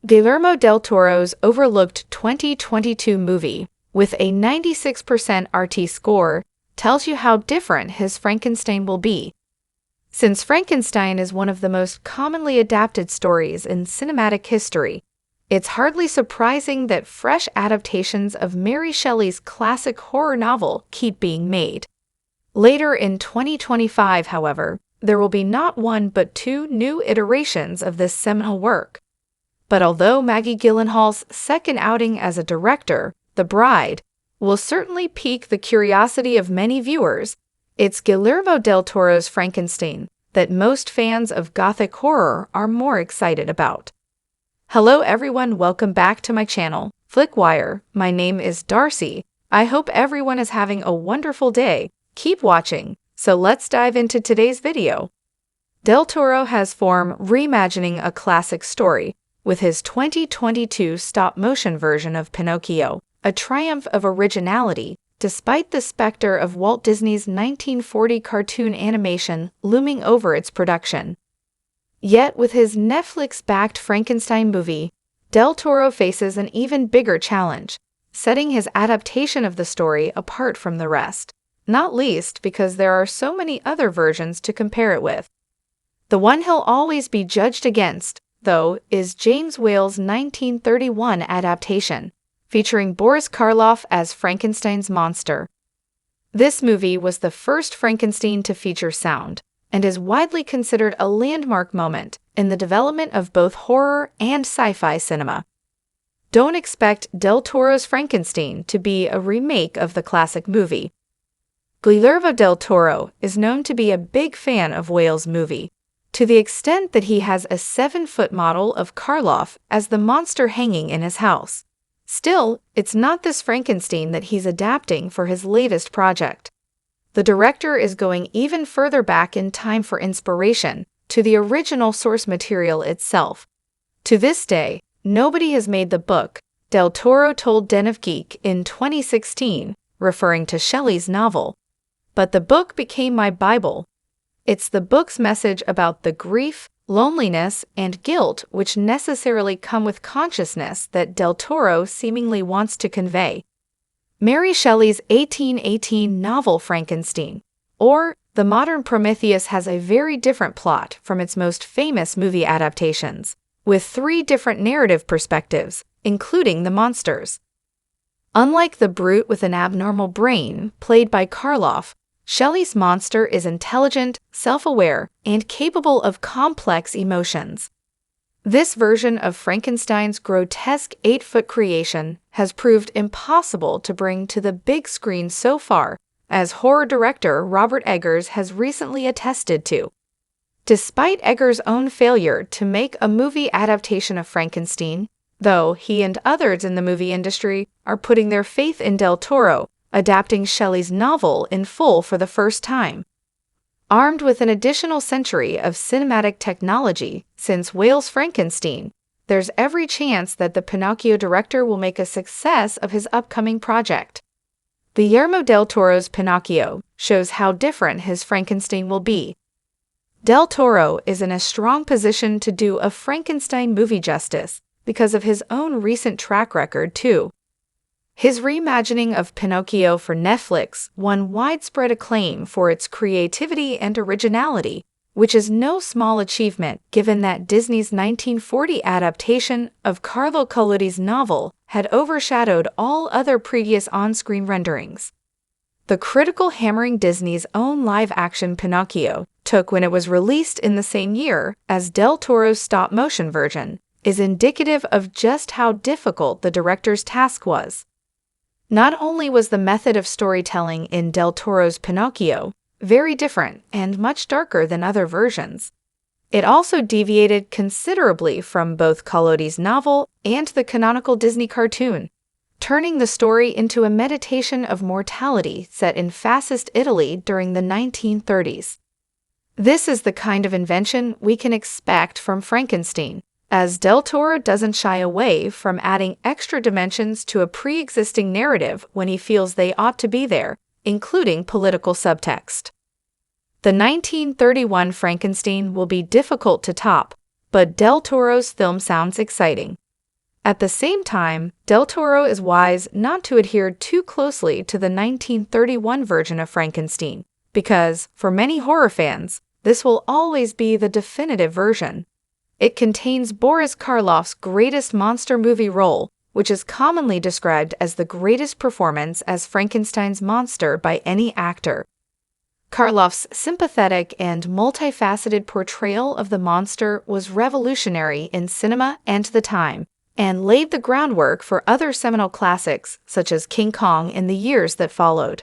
Guillermo del Toro's overlooked 2022 movie, with a 96% RT score, tells you how different his Frankenstein will be. Since Frankenstein is one of the most commonly adapted stories in cinematic history, it's hardly surprising that fresh adaptations of Mary Shelley's classic horror novel keep being made. Later in 2025, however, there will be not one but two new iterations of this seminal work. But although Maggie Gyllenhaal's second outing as a director, The Bride, will certainly pique the curiosity of many viewers, it's Guillermo del Toro's Frankenstein that most fans of Gothic horror are more excited about. Hello everyone, welcome back to my channel, Flickwire. My name is Darcy. I hope everyone is having a wonderful day. Keep watching, so let's dive into today's video. Del Toro has form reimagining a classic story with his 2022 stop-motion version of Pinocchio, a triumph of originality, despite the specter of Walt Disney's 1940 cartoon animation looming over its production. Yet with his Netflix-backed Frankenstein movie, Del Toro faces an even bigger challenge, setting his adaptation of the story apart from the rest, not least because there are so many other versions to compare it with. The one he'll always be judged against, though, is James Whale's 1931 adaptation, featuring Boris Karloff as Frankenstein's monster. This movie was the first Frankenstein to feature sound, and is widely considered a landmark moment in the development of both horror and sci-fi cinema. Don't expect Del Toro's Frankenstein to be a remake of the classic movie. Guillermo del Toro is known to be a big fan of Whale's movie, to the extent that he has a 7-foot model of Karloff as the monster hanging in his house. Still, it's not this Frankenstein that he's adapting for his latest project. The director is going even further back in time for inspiration, to the original source material itself. To this day, nobody has made the book, Del Toro told Den of Geek in 2016, referring to Shelley's novel. But the book became my Bible. It's the book's message about the grief, loneliness, and guilt which necessarily come with consciousness that Del Toro seemingly wants to convey. Mary Shelley's 1818 novel Frankenstein, or the modern Prometheus, has a very different plot from its most famous movie adaptations, with 3 different narrative perspectives, including the monsters. Unlike the brute with an abnormal brain, played by Karloff, Shelley's monster is intelligent, self-aware, and capable of complex emotions. This version of Frankenstein's grotesque 8-foot creation has proved impossible to bring to the big screen so far, as horror director Robert Eggers has recently attested to. Despite Eggers' own failure to make a movie adaptation of Frankenstein, though he and others in the movie industry are putting their faith in Del Toro, adapting Shelley's novel in full for the first time. Armed with an additional century of cinematic technology since Whale's Frankenstein, there's every chance that the Pinocchio director will make a success of his upcoming project. Guillermo del Toro's Pinocchio shows how different his Frankenstein will be. Del Toro is in a strong position to do a Frankenstein movie justice because of his own recent track record, too. His reimagining of Pinocchio for Netflix won widespread acclaim for its creativity and originality, which is no small achievement given that Disney's 1940 adaptation of Carlo Collodi's novel had overshadowed all other previous on-screen renderings. The critical hammering Disney's own live-action Pinocchio took when it was released in the same year as Del Toro's stop-motion version is indicative of just how difficult the director's task was. Not only was the method of storytelling in Del Toro's Pinocchio very different and much darker than other versions, it also deviated considerably from both Collodi's novel and the canonical Disney cartoon, turning the story into a meditation of mortality set in fascist Italy during the 1930s. This is the kind of invention we can expect from Frankenstein, as Del Toro doesn't shy away from adding extra dimensions to a pre-existing narrative when he feels they ought to be there, including political subtext. The 1931 Frankenstein will be difficult to top, but Del Toro's film sounds exciting. At the same time, Del Toro is wise not to adhere too closely to the 1931 version of Frankenstein, because, for many horror fans, this will always be the definitive version. It contains Boris Karloff's greatest monster movie role, which is commonly described as the greatest performance as Frankenstein's monster by any actor. Karloff's sympathetic and multifaceted portrayal of the monster was revolutionary in cinema and the time, and laid the groundwork for other seminal classics such as King Kong in the years that followed.